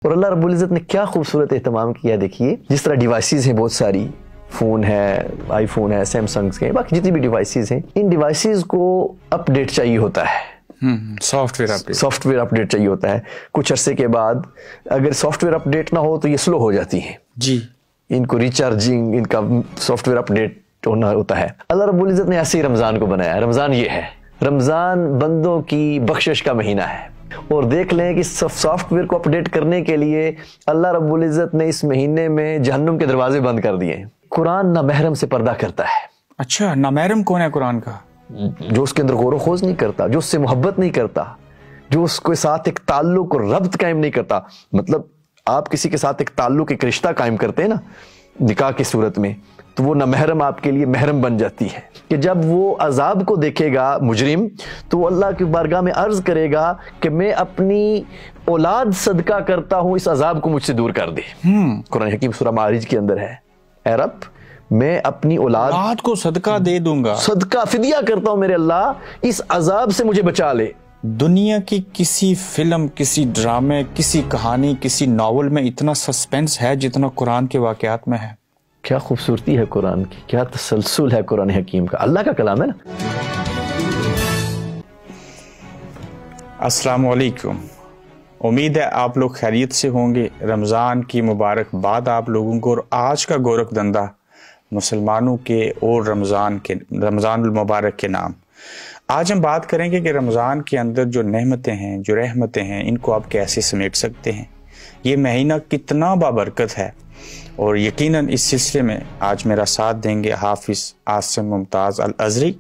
اور اللہ رب العزت نے کیا خوبصورت اہتمام کیا ہے. دیکھیے جس طرح ڈیوائسز ہیں، بہت ساری فون ہے، آئی فون ہے، سیمسنگز کے، باقی جتنی بھی ڈیوائسز ہیں، ان ڈیوائسز کو اپ ڈیٹ چاہیے ہوتا ہے. سافٹ ویئر اپ ڈیٹ چاہیے ہوتا ہے. کچھ عرصے کے بعد اگر سافٹ ویئر اپ ڈیٹ نہ ہو تو یہ سلو ہو جاتی ہیں. جی، ان کو ریچارجنگ، ان کا سافٹ ویئر اپ ڈیٹ ہونا ہوتا ہے. اللہ رب العزت نے ایسے ہی رمضان کو بنایا ہے. رمضان یہ ہے، رمضان بندوں کی بخشش کا مہینہ ہے. اور دیکھ لیں کہ سافٹ ویئر کو اپ ڈیٹ کرنے کے لیے اللہ رب العزت نے اس مہینے میں جہنم کے دروازے بند کر دیے ہیں. قرآن نامحرم سے پردہ کرتا ہے. اچھا، نامحرم کون ہے قرآن کا؟ جو اس کے اندر غور و خوض نہیں کرتا، جو اس سے محبت نہیں کرتا، جو اس کے ساتھ ایک تعلق اور ربط قائم نہیں کرتا. مطلب آپ کسی کے ساتھ ایک تعلق، ایک رشتہ قائم کرتے ہیں نا نکاح کی صورت میں، تو وہ نامحرم آپ کے لیے محرم بن جاتی ہے. کہ جب وہ عذاب کو دیکھے گا مجرم، تو وہ اللہ کی بارگاہ میں عرض کرے گا کہ میں اپنی اولاد صدقہ کرتا ہوں، اس عذاب کو مجھ سے دور کر دے. قرآن حکیم سورہ معارج کے اندر ہے، اے رب میں اپنی اولاد کو صدقہ دے دوں گا، صدقہ فدیہ کرتا ہوں میرے اللہ، اس عذاب سے مجھے بچا لے. دنیا کی کسی فلم، کسی ڈرامے، کسی کہانی، کسی ناول میں اتنا سسپینس ہے جتنا قرآن کے واقعات میں ہے. کیا خوبصورتی ہے قرآن کی، کیا تسلسل ہے قرآن حکیم کا. اللہ کا کلام ہے نا. السلام علیکم، امید ہے آپ لوگ خیریت سے ہوں گے. رمضان کی مبارکباد آپ لوگوں کو. اور آج کا گورکھ دندہ مسلمانوں کے اور رمضان المبارک کے نام. آج ہم بات کریں گے کہ رمضان کے اندر جو نعمتیں ہیں، جو رحمتیں ہیں، ان کو آپ کیسے سمیٹ سکتے ہیں. یہ مہینہ کتنا بابرکت ہے. اور یقیناً اس سلسلے میں آج میرا ساتھ دیں گے حافظ عاصم ممتاز الازہری،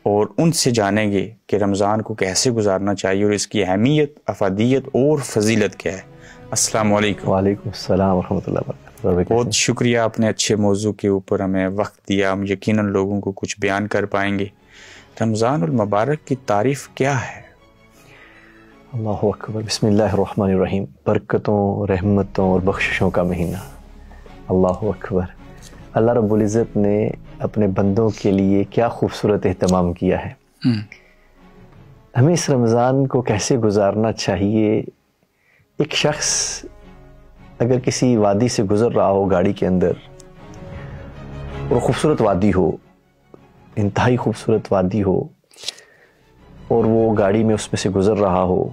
اور ان سے جانیں گے کہ رمضان کو کیسے گزارنا چاہیے اور اس کی اہمیت، افادیت اور فضیلت کیا ہے. السلام علیکم. وعلیکم السلام ورحمۃ اللہ وبرکاتہ. بہت شکریہ، آپ نے اچھے موضوع کے اوپر ہمیں وقت دیا. ہم یقیناً لوگوں کو کچھ بیان کر پائیں گے. رمضان المبارک کی تعریف کیا ہے؟ اللہ اکبر. بسم اللہ الرحمن الرحیم. برکتوں، رحمتوں اور بخششوں کا مہینہ. اللہ اکبر. اللہ رب العزت نے اپنے بندوں کے لیے کیا خوبصورت اہتمام کیا ہے. ہمیں اس رمضان کو کیسے گزارنا چاہیے. ایک شخص اگر کسی وادی سے گزر رہا ہو گاڑی کے اندر، اور خوبصورت وادی ہو، انتہائی خوبصورت وادی ہو، اور وہ گاڑی میں اس میں سے گزر رہا ہو،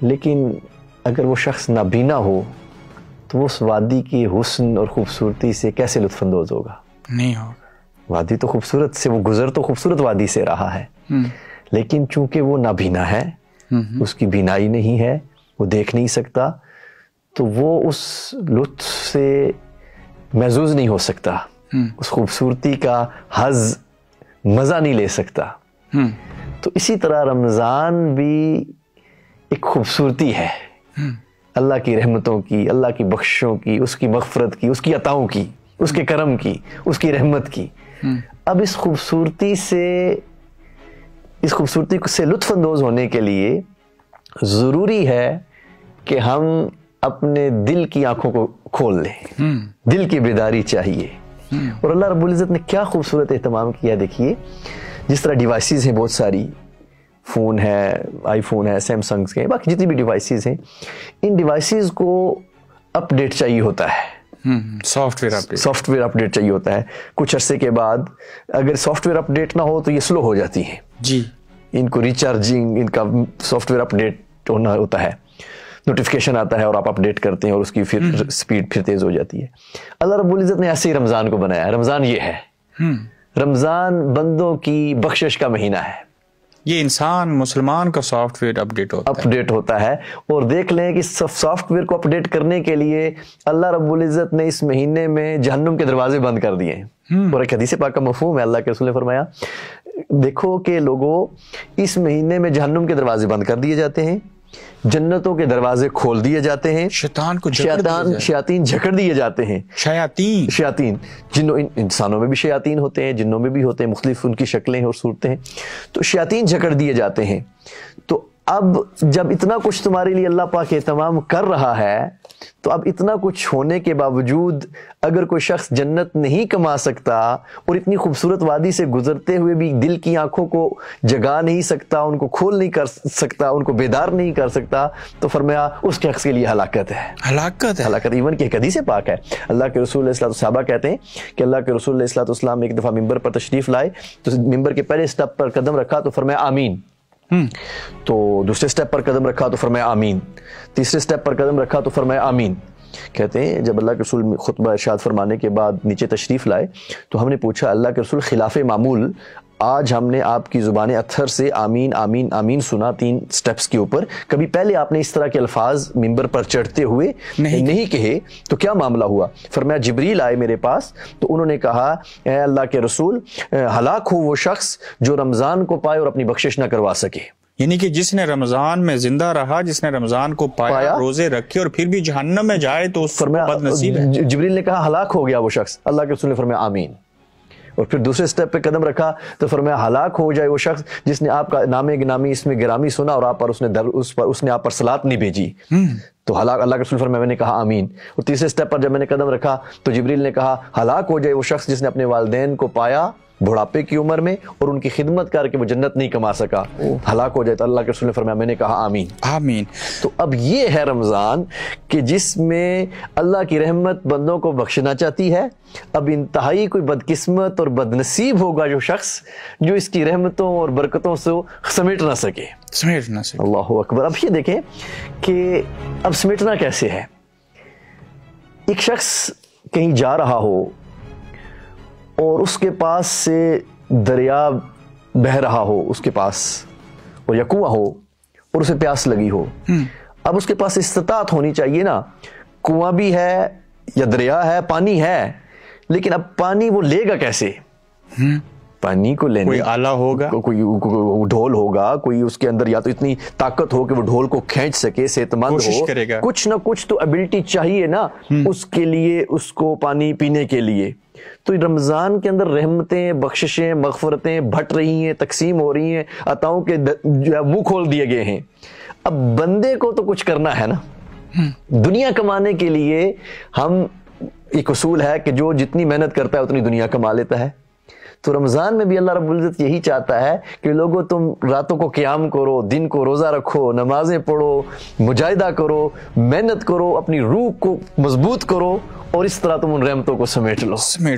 لیکن اگر وہ شخص نابینا ہو تو وہ اس وادی کی حسن اور خوبصورتی سے کیسے لطف اندوز ہوگا؟ نہیں ہوگا. وادی تو خوبصورت سے، وہ گزر تو خوبصورت وادی سے رہا ہے، لیکن چونکہ وہ نابینا ہے، اس کی بینائی نہیں ہے، وہ دیکھ نہیں سکتا، تو وہ اس لطف سے محظوظ نہیں ہو سکتا، اس خوبصورتی کا حظ، مزہ نہیں لے سکتا. تو اسی طرح رمضان بھی ایک خوبصورتی ہے، اللہ کی رحمتوں کی، اللہ کی بخشوں کی، اس کی مغفرت کی، اس کی عطاؤں کی، اس کے کرم کی، اس کی رحمت کی. اب اس خوبصورتی سے لطف اندوز ہونے کے لیے ضروری ہے کہ ہم اپنے دل کی آنکھوں کو کھول لیں. دل کی بیداری چاہیے. اور اللہ رب العزت نے کیا خوبصورت اہتمام کیا ہے. دیکھیے جس طرح ڈیوائسز ہیں، بہت ساری فون ہے، آئی فون ہے، سیمسنگز کے، باقی جتنی بھی ڈیوائسز ہیں، ان ڈیوائسز کو اپ ڈیٹ چاہیے ہوتا ہے. سافٹ ویئر اپ ڈیٹ چاہیے ہوتا ہے. کچھ عرصے کے بعد اگر سافٹ ویئر اپ ڈیٹ نہ ہو تو یہ سلو ہو جاتی ہیں. جی، ان کو ریچارجنگ، ان کا سافٹ ویئر اپ ڈیٹ ہونا ہوتا ہے. نوٹیفیکیشن آتا ہے اور آپ اپ ڈیٹ کرتے ہیں اور اس کی پھر سپیڈ پھر تیز ہو جاتی ہے. اللہ رب العزت نے ایسے ہی رمضان کو بنایا ہے. رمضان یہ ہے، رمضان بندوں کی بخشش کا مہینہ ہے. یہ انسان مسلمان کا سافٹ ویئر اپ ڈیٹ ہوتا ہے. اور دیکھ لیں کہ سافٹ ویئر کو اپ ڈیٹ کرنے کے لیے اللہ رب العزت نے اس مہینے میں جہنم کے دروازے بند کر دیے ہیں. اور ایک حدیث پاک کا مفہوم ہے، اللہ کے رسول نے فرمایا، دیکھو کہ لوگوں، اس مہینے میں جہنم کے دروازے بند کر دیے جاتے ہیں، جنتوں کے دروازے کھول دیے جاتے ہیں، شیاطین جھکڑ دیے جاتے ہیں. شیاطین انسانوں میں بھی شیاطین ہوتے ہیں، جنوں میں بھی ہوتے ہیں، مختلف ان کی شکلیں اور صورتیں ہیں. تو شیاطین جھکڑ دیے جاتے ہیں. تو اب جب اتنا کچھ تمہارے لیے اللہ پاک اہتمام کر رہا ہے تو اب اتنا کچھ ہونے کے باوجود اگر کوئی شخص جنت نہیں کما سکتا اور اتنی خوبصورت وادی سے گزرتے ہوئے بھی دل کی آنکھوں کو جگا نہیں سکتا، ان کو کھول نہیں کر سکتا، ان کو بیدار نہیں کر سکتا، تو فرمایا اس شخص کے لیے ہلاکت ہے، ہلاکت ایون کہ ایک حدیث پاک ہے۔ اللہ کے رسول علیہ الصلوۃ والسلام کہتے ہیں کہ اللہ کے رسول علیہ الصلوۃ والسلام ایک دفعہ ممبر پر تشریف لائے تو ممبر کے پہلے سٹیپ پر قدم رکھا تو فرمایا آمین، تو دوسرے سٹیپ پر قدم رکھا تو فرمایا آمین، تیسرے سٹیپ پر قدم رکھا تو فرمایا آمین۔ کہتے ہیں جب اللہ کے رسول خطبہ ارشاد فرمانے کے بعد نیچے تشریف لائے تو ہم نے پوچھا اللہ کے رسول خلاف معمول آج ہم نے آپ کی زبان اطہر سے آمین آمین آمین سنا 3 سٹیپس کے اوپر، کبھی پہلے آپ نے اس طرح کے الفاظ ممبر پر چڑھتے ہوئے نہیں کہے، تو کیا معاملہ ہوا؟ فرمایا جبریل آئے میرے پاس تو انہوں نے کہا اے اللہ کے رسول ہلاک ہو وہ شخص جو رمضان کو پائے اور اپنی بخشش نہ کروا سکے، یعنی کہ جس نے رمضان میں زندہ رہا، جس نے رمضان کو پایا، روزے رکھے اور پھر بھی جہنم میں جائے تو اس کو بد نصیب ہے۔ جبریل نے کہا ہلاک ہو گیا وہ شخص، اللہ کے رسول نے فرمایا آمین، اور پھر دوسرے سٹیپ پہ قدم رکھا تو فرمایا ہلاک ہو جائے وہ شخص جس نے آپ کا نام گرامی اس میں گرامی سنا اور آپ پر اس نے آپ پر صلات نہیں بھیجی، تو ہلاک، اللہ کے رسول فرمایا میں نے کہا آمین۔ اور تیسرے سٹیپ پر جب میں نے قدم رکھا تو جبریل نے کہا ہلاک ہو جائے وہ شخص جس نے اپنے والدین کو پایا بڑھاپے کی عمر میں اور ان کی خدمت کر کے وہ جنت نہیں کما سکا، ہلاک ہو جائے، تو اللہ کے رسول نے فرمایا میں نے کہا آمین آمین۔ تو اب یہ ہے رمضان کہ جس میں اللہ کی رحمت بندوں کو بخشنا چاہتی ہے۔ اب انتہائی کوئی بدقسمت اور بد نصیب ہوگا جو شخص جو اس کی رحمتوں اور برکتوں سے سمیٹ نہ سکے۔ اللہ اکبر۔ اب یہ دیکھیں کہ اب سمیٹنا کیسے ہے؟ ایک شخص کہیں جا رہا ہو اور اس کے پاس سے دریا بہ رہا ہو اس کے پاس، اور یا کنواں ہو اور اسے پیاس لگی ہو، اب اس کے پاس استطاعت ہونی چاہیے نا، کنواں بھی ہے یا دریا ہے، پانی ہے، لیکن اب پانی وہ لے گا کیسے؟ پانی کو لینے کوئی آلہ ہوگا، کوئی ڈھول ہوگا، کوئی اس کے اندر یا تو اتنی طاقت ہو کہ وہ ڈھول کو کھینچ سکے، صحت مند ہو، کچھ نہ کچھ تو ایبلٹی چاہیے نا اس کے لیے، اس کو پانی پینے کے لیے۔ تو رمضان کے اندر رحمتیں، بخششیں، مغفرتیں بھٹ رہی ہیں، تقسیم ہو رہی ہیں، عطاؤں کے منہ کھول دیے گئے ہیں۔ اب بندے کو تو کچھ کرنا ہے نا، دنیا کمانے کے لیے ہم ایک اصول ہے کہ جو جتنی محنت کرتا ہے اتنی دنیا کما لیتا ہے، تو رمضان میں بھی اللہ رب العزت یہی چاہتا ہے کہ لوگوں تم راتوں کو قیام کرو، دن کو روزہ رکھو، نمازیں پڑھو، مجاہدہ کرو، محنت کرو، اپنی روح کو مضبوط کرو، اور اس طرح تم ان رحمتوں کو سمیٹ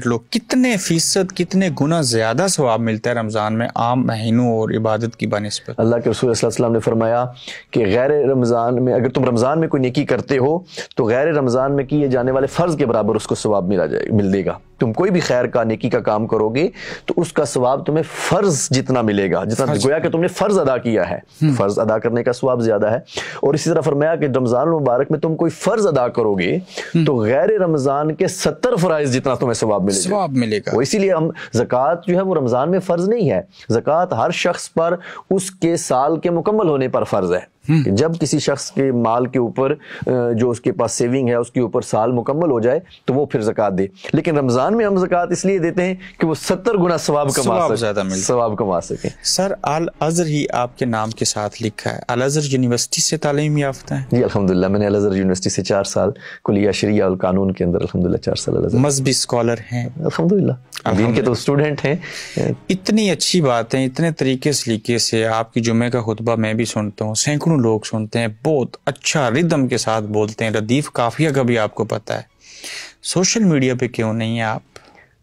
لو۔ کتنے فیصد، کتنے گنا زیادہ ثواب ملتا ہے رمضان میں عام مہینوں اور عبادت کی بنسبت؟ اللہ کے رسول صلی اللہ علیہ وسلم نے فرمایا کہ غیر رمضان میں اگر تم رمضان میں کوئی نیکی کرتے ہو تو غیر رمضان میں کیے جانے والے فرض کے برابر اس کو ثواب مل دے گا۔ تم کوئی بھی خیر کا، نیکی کا کام کرو گے تو اس کا ثواب تمہیں فرض جتنا ملے گا، جتنا گویا کہ تم نے فرض ادا کیا ہے، فرض ادا کرنے کا ثواب زیادہ ہے۔ اور اسی طرح فرمایا کہ رمضان المبارک میں تم کوئی فرض ادا کرو گے تو غیر رمضان کے 70 فرائض جتنا تمہیں ثواب ملے گا۔ وہ اسی لیے ہم زکوٰۃ جو ہے وہ رمضان میں فرض نہیں ہے، زکوٰۃ ہر شخص پر اس کے سال کے مکمل ہونے پر فرض ہے۔ کہ جب کسی شخص کے مال کے اوپر جو اس کے پاس سیونگ ہے اس کے اوپر سال مکمل ہو جائے تو وہ پھر زکوٰۃ دے، لیکن رمضان میں ہم زکوٰۃ اس لیے دیتے ہیں کہ وہ 70 گنا ثواب کما سکیں۔ سر الازہر ہی آپ کے نام کے ساتھ لکھا ہے، الازہر یونیورسٹی سے تعلیم یافتہ ہیں؟ جی الحمدللہ، میں نے الازہر یونیورسٹی سے 4 سال کلیہ شریعہ القانون کے اندر الحمدللہ 4 سال الازہر۔ مذہبی اسکالر ہیں الحمدللہ، دین کے تو اسٹوڈنٹ ہیں۔ اتنی اچھی باتیں اتنے طریقے سلیقے سے آپ کی جمعے کا خطبہ میں بھی سنتا ہوں، سینکڑوں لوگ سنتے ہیں، بہت اچھا ردم کے ساتھ بولتے ہیں، ردیف قافیہ کا بھی آپ کو پتہ ہے۔ سوشل میڈیا پہ کیوں نہیں ہے آپ؟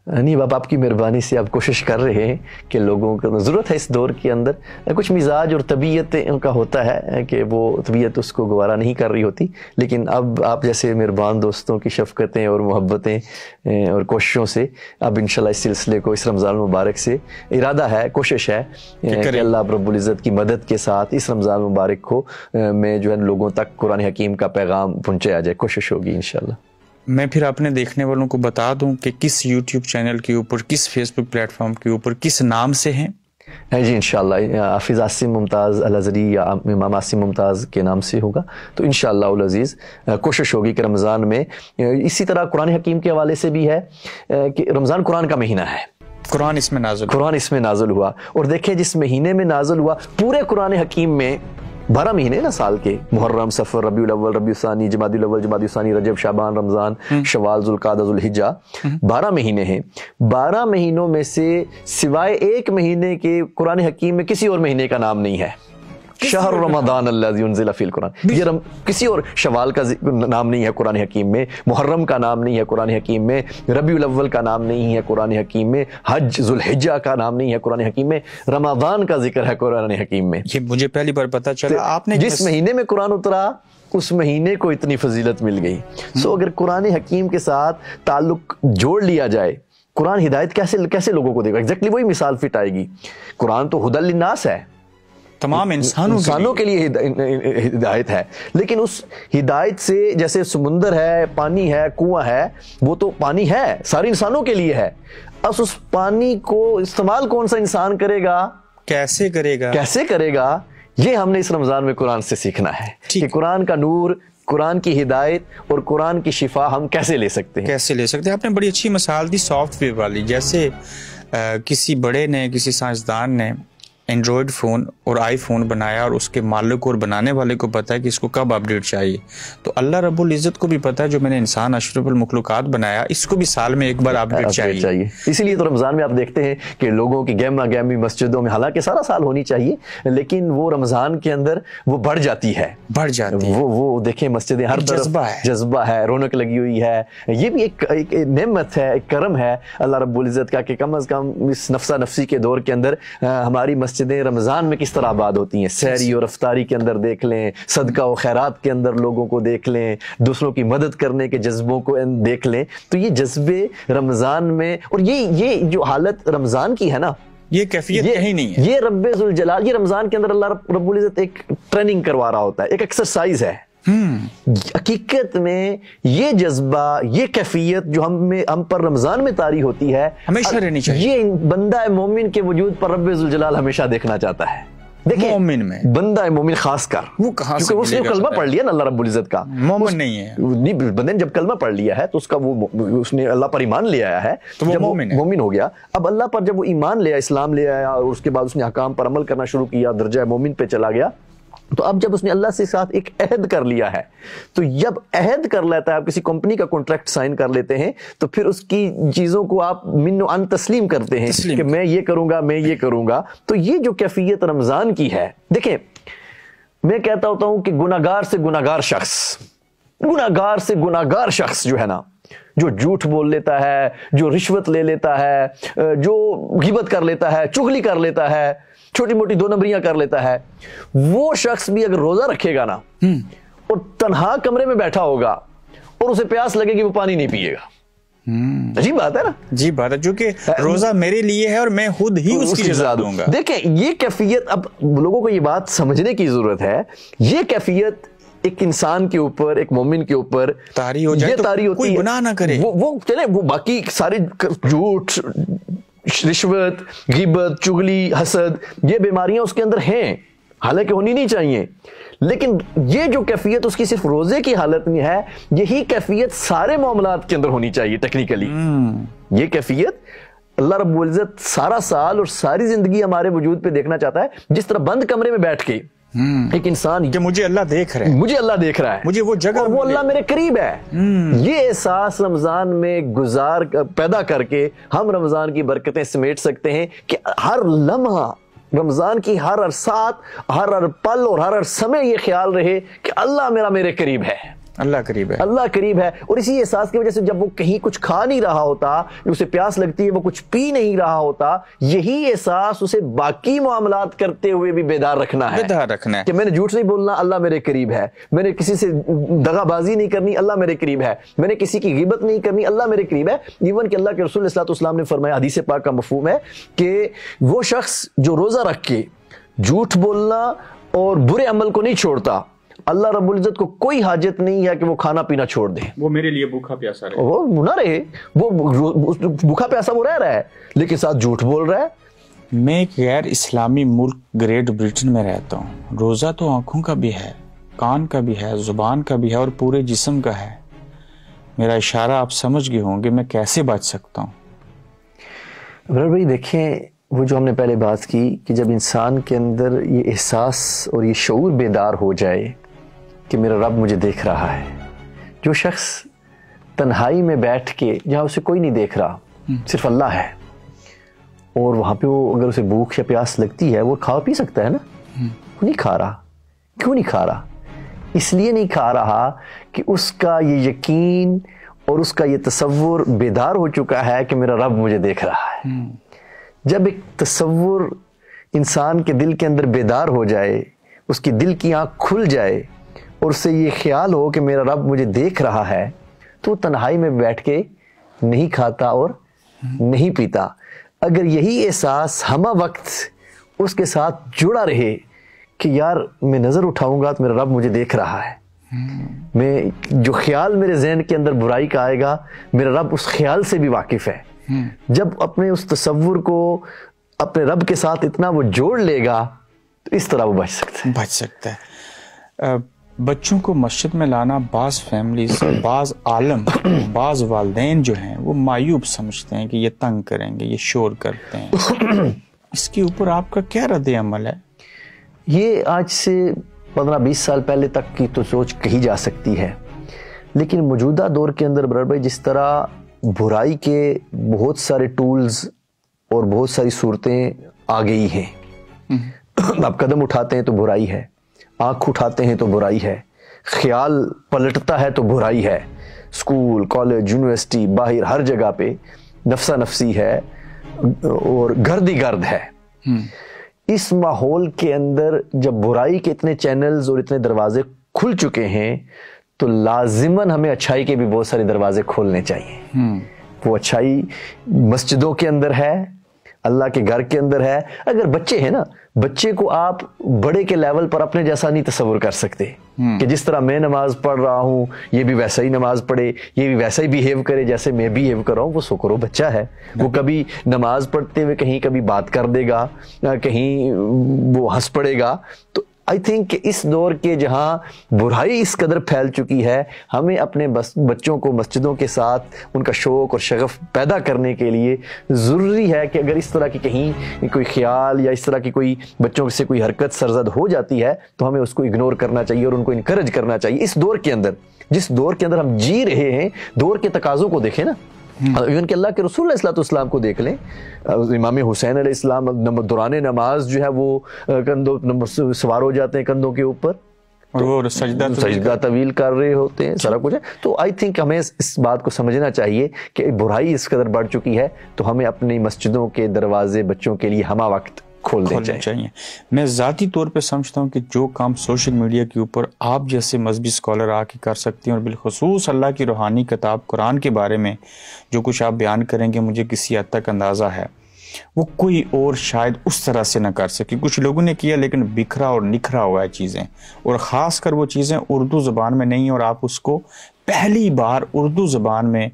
نہیں باب، آپ کی مہربانی سے آپ کوشش کر رہے ہیں کہ لوگوں کو ضرورت ہے اس دور کے اندر، کچھ مزاج اور طبیعت کا ہوتا ہے کہ وہ طبیعت اس کو گوارا نہیں کر رہی ہوتی، لیکن اب آپ جیسے مہربان دوستوں کی شفقتیں اور محبتیں اور کوششوں سے اب انشاءاللہ اس سلسلے کو اس رمضان المبارک سے ارادہ ہے، کوشش ہے کہ اللہ رب العزت کی مدد کے ساتھ اس رمضان المبارک کو میں جو ہے لوگوں تک قرآن حکیم کا پیغام پہنچایا جائے، کوشش ہوگی انشاءاللہ۔ میں پھر اپنے دیکھنے والوں کو بتا دوں کہ کس یوٹیوب چینل کے اوپر، کس فیس بک پلیٹ فارم کے اوپر، کس نام سے ہیں؟ جی انشاءاللہ حافظ عاصم ممتاز الازہری یا امام عاصم ممتاز کے نام سے ہوگا، تو انشاءاللہ العزیز کوشش ہوگی کہ رمضان میں اسی طرح قرآن حکیم کے حوالے سے بھی ہے کہ رمضان قرآن کا مہینہ ہے، قرآن اس میں نازل ہوا، اور دیکھیں جس مہینے میں نازل ہوا پورے قرآن حکیم میں 12 مہینے نا سال کے، محرم، صفر، ربیع الاول، ربیع الثانی، جمادی الاول، جمادی الثانی، رجب، شعبان، رمضان، شوال، ذوالقعدہ، ذوالحجہ، 12 مہینے ہیں۔ 12 مہینوں میں سے سوائے ایک مہینے کے قرآن حکیم میں کسی اور مہینے کا نام نہیں ہے۔ شہر رمضان الذی انزل فیہ القرآن، یہ کسی اور، شوال کا نام نہیں ہے قرآن حکیم میں، محرم کا نام نہیں ہے قرآن حکیم میں، ربیع الاول کا نام نہیں ہے قرآن حکیم میں، حج، ذوالحجہ کا نام نہیں ہے قرآن حکیم میں، رمضان کا ذکر ہے قرآن حکیم میں۔ یہ مجھے پہلی بار پتا چلا۔ آپ نے جس مہینے میں قرآن اترا اس مہینے کو اتنی فضیلت مل گئی۔ اگر قرآن حکیم کے ساتھ تعلق جوڑ لیا جائے، قرآن ہدایت کیسے لوگوں کو دے گا؟ ایگزیکٹلی وہی مثال فٹ آئے گی۔ قرآن تو ہدی للناس ہے، تمام انسانوں کے لیے ہدایت ہے، لیکن اس ہدایت سے جیسے سمندر ہے، پانی ہے، کنواں ہے، وہ تو پانی ہے، سارے انسانوں کے لیے ہے۔ اب اس پانی کو استعمال کون سا انسان کرے گا، کیسے کرے گا، یہ ہم نے اس رمضان میں قرآن سے سیکھنا ہے کہ قرآن کا نور، قرآن کی ہدایت اور قرآن کی شفا ہم کیسے لے سکتے ہیں۔ آپ نے بڑی اچھی مثال دی سافٹ ویئر والی، جیسے کسی بڑے نے، کسی سائنسدان نے اینڈرائڈ فون اور آئی فون بنایا، اور اس کے مالک اور بنانے والے کو پتا ہے کہ اس کو کب اپڈیٹ چاہیے، تو اللہ رب العزت کو بھی پتا ہے جو میں نے انسان اشرف المخلوقات بنایا، اس کو بھی سال میں ایک بار اپڈیٹ چاہیے۔ اسی لیے تو رمضان میں آپ دیکھتے ہیں کہ لوگوں کی گہمی مسجدوں میں، حالانکہ سارا سال ہونی چاہیے، لیکن وہ رمضان کے اندر وہ بڑھ جاتی ہے۔ وہ دیکھیں مسجدیں ہر طرف جذبہ ہے، رونق لگی ہوئی ہے۔ یہ بھی ایک نعمت ہے، ایک کرم ہے اللہ رب العزت کا کہ کم از کم اس نفسا نفسی کے دور کے اندر ہماری مسجدیں رمضان میں کس طرح آباد ہوتی ہیں۔ سحری اور افطاری کے اندر دیکھ لیں، صدقہ و خیرات کے اندر لوگوں کو دیکھ لیں، دوسروں کی مدد کرنے کے جذبوں کو دیکھ لیں، تو یہ جذبے رمضان میں، اور یہ جو حالت رمضان کی ہے نا، یہ کیفیت کہیں نہیں ہے۔ یہ رب ذوالجلال، یہ رمضان کے اندر اللہ رب العزت ایک ٹریننگ کروا رہا ہوتا ہے، ایک ایکسرسائز ہے۔ حقیقت میں یہ جذبہ، یہ کیفیت جو ہم پر رمضان میں طاری ہوتی ہے، ہمیشہ رہنی چاہیے۔ یہ بندہ مومن کے وجود پر رب ذوالجلال ہمیشہ دیکھنا چاہتا ہے۔ دیکھیں مومن میں، بندہ مومن خاص کر، وہ کہاں سے، اس نے کلمہ پڑھ لیا نا اللہ رب العزت کا، مومن نہیں ہے۔ بندے نے جب کلمہ پڑھ لیا ہے تو اس کا اس نے اللہ پر ایمان لے آیا ہے، تو وہ مومن ہو گیا۔ اب اللہ پر جب وہ ایمان لے آیا، اسلام لے آیا، اور اس کے بعد اس نے احکام پر عمل کرنا شروع کیا، درجہ مومن پہ چلا گیا، تو اب جب اس نے اللہ سے ساتھ ایک عہد کر لیا ہے، تو جب عہد کر لیتا ہے، آپ کسی کمپنی کا کانٹریکٹ سائن کر لیتے ہیں، تو پھر اس کی چیزوں کو آپ من و عن تسلیم کرتے ہیں کہ میں یہ کروں گا، میں یہ کروں گا۔ تو یہ جو کیفیت رمضان کی ہے، دیکھیں میں کہتا ہوتا ہوں کہ گناہگار سے گناہگار شخص جو ہے نا، جو جھوٹ بول لیتا ہے، جو رشوت لے لیتا ہے، جو غیبت کر لیتا ہے، چغلی کر لیتا ہے، چھوٹی موٹی 2 نمبریاں کر لیتا ہے، وہ شخص بھی اگر روزہ رکھے گا نا اور تنہا کمرے میں بیٹھا ہوگا اور اسے پیاس لگے گی، وہ پانی نہیں پیے گا۔ عجیب بات ہے نا؟ جی بات ہے، جو کہ روزہ میرے لیے ہے اور میں خود ہی اس کی جزا دوں گا۔ دیکھیں یہ کیفیت، اب لوگوں کو یہ بات سمجھنے کی ضرورت ہے، یہ کیفیت ایک انسان کے اوپر، ایک مومن کے اوپر طاری ہو جائے تو کوئی گناہ نہ کرے، وہ چلے، وہ باقی سارے جھوٹ، رشوت، غیبت، چغلی، حسد، یہ بیماریاں اس کے اندر ہیں، حالانکہ ہونی نہیں چاہیے، لیکن یہ جو کیفیت اس کی صرف روزے کی حالت میں ہے، یہی کیفیت سارے معاملات کے اندر ہونی چاہیے ٹیکنیکلی۔ یہ کیفیت اللہ رب العزت سارا سال اور ساری زندگی ہمارے وجود پہ دیکھنا چاہتا ہے، جس طرح بند کمرے میں بیٹھ کے ایک انسان کہ مجھے اللہ دیکھ رہا ہے، مجھے وہ جگہ، وہ اللہ میرے قریب ہے، یہ احساس رمضان میں پیدا کر کے ہم رمضان کی برکتیں سمیٹ سکتے ہیں کہ ہر لمحہ رمضان کی ہر ساتھ، ہر پل اور ہر سمے یہ خیال رہے کہ اللہ میرے قریب ہے، اللہ قریب ہے۔ اور اسی احساس کی وجہ سے جب وہ کہیں کچھ کھا نہیں رہا ہوتا، اسے پیاس لگتی ہے، وہ کچھ پی نہیں رہا ہوتا، یہی احساس اسے باقی معاملات کرتے ہوئے بھی بیدار رکھنا ہے کہ میں نے جھوٹ نہیں بولنا، اللہ میرے قریب ہے، میں نے کسی سے دغا بازی نہیں کرنی، اللہ میرے قریب ہے، میں نے کسی کی غیبت نہیں کرنی، اللہ میرے قریب ہے۔ ایون کہ اللہ کے رسول صلی اللہ علیہ وسلم نے فرمایا، حدیث پاک کا مفہوم ہے کہ وہ شخص جو روزہ رکھ کے جھوٹ بولنا اور برے عمل کو نہیں چھوڑتا، اللہ رب العزت کو کوئی حاجت نہیں ہے کہ وہ کھانا پینا چھوڑ دے، وہ میرے لیے بھوکا پیاسا رہے، وہ نہ رہے، وہ بھوکا پیاسا وہ رہ رہا ہے لیکن ساتھ جھوٹ بول رہا ہے۔ میں ایک غیر اسلامی ملک گریٹ برٹن میں رہتا ہوں، روزہ تو آنکھوں کا بھی ہے، کان کا بھی ہے، زبان کا بھی ہے اور پورے جسم کا ہے۔ میرا اشارہ آپ سمجھ گئے ہوں گے، میں کیسے بچ سکتا ہوں؟ بھائی دیکھیں، وہ جو ہم نے پہلے بات کی کہ جب انسان کے اندر یہ احساس اور یہ شعور بیدار ہو جائے کہ میرا رب مجھے دیکھ رہا ہے. جو شخص تنہائی میں بیٹھ کے جہاں اسے کوئی نہیں دیکھ رہا, صرف اللہ ہے, اور وہاں پہ وہ اگر اسے بھوک یا پیاس لگتی ہے وہ کھا پی سکتا ہے نا, وہ نہیں کھا رہا. کیوں نہیں کھا رہا؟ اس لیے نہیں کھا رہا کہ اس کا یہ یقین اور اس کا یہ تصور بیدار ہو چکا ہے کہ میرا رب مجھے دیکھ رہا ہے. جب ایک تصور انسان کے دل کے اندر بیدار ہو جائے, اس کی دل کی آنکھ کھل جائے اور اسے یہ خیال ہو کہ میرا رب مجھے دیکھ رہا ہے, تو وہ تنہائی میں بیٹھ کے نہیں کھاتا اور نہیں پیتا. اگر یہی احساس ہمہ وقت اس کے ساتھ جڑا رہے کہ یار میں نظر اٹھاؤں گا تو میرا رب مجھے دیکھ رہا ہے, میں جو خیال میرے ذہن کے اندر برائی کا آئے گا میرا رب اس خیال سے بھی واقف ہے. جب اپنے اس تصور کو اپنے رب کے ساتھ اتنا وہ جوڑ لے گا تو اس طرح وہ بچ سکتا ہے. بچوں کو مسجد میں لانا بعض فیملیز, بعض عالم, بعض والدین جو ہیں وہ معیوب سمجھتے ہیں کہ یہ تنگ کریں گے, یہ شور کرتے ہیں. اس کے اوپر آپ کا کیا رد عمل ہے؟ یہ آج سے 15-20 سال پہلے تک کی تو سوچ کہی جا سکتی ہے, لیکن موجودہ دور کے اندر برار بھائی جس طرح برائی کے بہت سارے ٹولز اور بہت ساری صورتیں آ گئی ہیں, آپ قدم اٹھاتے ہیں تو برائی ہے, آنکھ اٹھاتے ہیں تو برائی ہے, خیال پلٹتا ہے تو برائی ہے, اسکول, کالج, یونیورسٹی, باہر ہر جگہ پہ نفسا نفسی ہے اور گرد ہی گرد ہے. اس ماحول کے اندر جب برائی کے اتنے چینلز اور اتنے دروازے کھل چکے ہیں تو لازماً ہمیں اچھائی کے بھی بہت سارے دروازے کھولنے چاہیے. وہ اچھائی مسجدوں کے اندر ہے, اللہ کے گھر کے اندر ہے. اگر بچے ہیں نا, بچے کو آپ بڑے کے لیول پر اپنے جیسا نہیں تصور کر سکتے کہ جس طرح میں نماز پڑھ رہا ہوں یہ بھی ویسا ہی نماز پڑھے, یہ بھی ویسا ہی بیہیو کرے جیسے میں بیہیو کر رہا ہوں. وہ سو کرو بچہ ہے, وہ کبھی نماز پڑھتے ہوئے کہیں کبھی بات کر دے گا, کہیں وہ ہنس پڑے گا. تو آئی تھنک کہ اس دور کے جہاں برائی اس قدر پھیل چکی ہے, ہمیں اپنے بچوں کو مسجدوں کے ساتھ ان کا شوق اور شغف پیدا کرنے کے لیے ضروری ہے کہ اگر اس طرح کی کہیں کوئی خیال یا اس طرح کی کوئی بچوں سے کوئی حرکت سرزد ہو جاتی ہے تو ہمیں اس کو اگنور کرنا چاہیے اور ان کو انکریج کرنا چاہیے. اس دور کے اندر, جس دور کے اندر ہم جی رہے ہیں, دور کے تقاضوں کو دیکھیں نا. ایون کہ اللہ کے رسول علیہ الصلوۃ والسلام کو دیکھ لیں, امام حسین علیہ السلام دوران نماز جو ہے وہ کندھوں سوار ہو جاتے ہیں کندھوں کے اوپر, اور وہ سجدہ طویل کر رہے ہوتے ہیں, سارا کچھ ہے. تو آئی تھنک ہمیں اس بات کو سمجھنا چاہیے کہ برائی اس قدر بڑھ چکی ہے تو ہمیں اپنی مسجدوں کے دروازے بچوں کے لیے ہمہ وقت کھولنے چاہیے. میں ذاتی طور پہ سمجھتا ہوں کہ جو کام سوشل میڈیا کے اوپر آپ جیسے مذہبی اسکالر آ کے کر سکتے ہیں, اور بالخصوص اللہ کی روحانی کتاب قرآن کے بارے میں جو کچھ آپ بیان کریں گے مجھے کسی حد تک اندازہ ہے, وہ کوئی اور شاید اس طرح سے نہ کر سکے. کچھ لوگوں نے کیا لیکن بکھرا اور نکھرا ہوا ہے چیزیں, اور خاص کر وہ چیزیں اردو زبان میں نہیں, اور آپ اس کو پہلی بار اردو زبان میں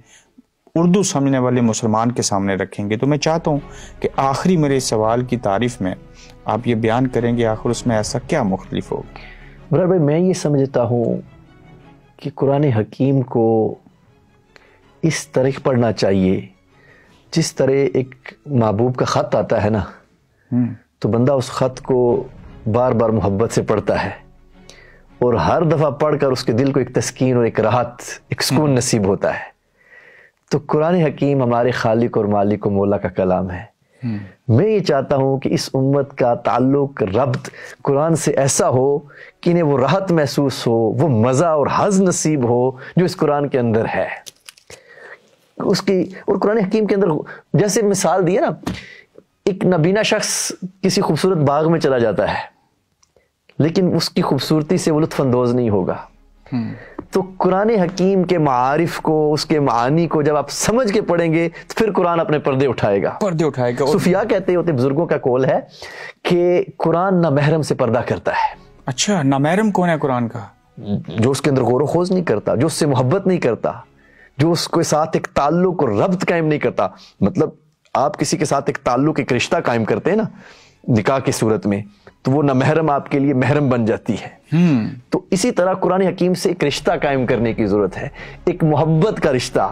اردو سمجھنے والے مسلمان کے سامنے رکھیں گے. تو میں چاہتا ہوں کہ آخری میرے سوال کی تعریف میں آپ یہ بیان کریں گے آخر اس میں ایسا کیا مختلف ہوگا؟ برار بھائی میں یہ سمجھتا ہوں کہ قرآن حکیم کو اس طرح پڑھنا چاہیے جس طرح ایک محبوب کا خط آتا ہے نا, تو بندہ اس خط کو بار بار محبت سے پڑھتا ہے اور ہر دفعہ پڑھ کر اس کے دل کو ایک تسکین اور ایک راحت, ایک سکون نصیب ہوتا ہے. تو قرآن حکیم ہمارے خالق اور مالک و مولا کا کلام ہے. میں یہ چاہتا ہوں کہ اس امت کا تعلق, ربط قرآن سے ایسا ہو کہ انہیں وہ راحت محسوس ہو, وہ مزہ اور حظ نصیب ہو جو اس قرآن کے اندر ہے. اس کی اور قرآن حکیم کے اندر جیسے مثال دی ہے نا, ایک نابینا شخص کسی خوبصورت باغ میں چلا جاتا ہے لیکن اس کی خوبصورتی سے وہ لطف اندوز نہیں ہوگا. تو قرآن حکیم کے معارف کو, اس کے معانی کو جب آپ سمجھ کے پڑھیں گے تو پھر قرآن اپنے پردے اٹھائے گا. صوفیاء کہتے ہوتے, بزرگوں کا قول ہے کہ قرآن نامحرم سے پردہ کرتا ہے. اچھا, نامحرم کون ہے قرآن کا؟ جو اس کے اندر غور و خوض نہیں کرتا, جو اس سے محبت نہیں کرتا, جو اس کے ساتھ ایک تعلق اور ربط قائم نہیں کرتا. مطلب آپ کسی کے ساتھ ایک تعلق, ایک رشتہ قائم کرتے ہیں نا نکاح کی صورت میں, تو وہ نامحرم آپ کے لیے محرم بن جاتی ہے. تو اسی طرح قرآن حکیم سے ایک رشتہ قائم کرنے کی ضرورت ہے, ایک محبت کا رشتہ.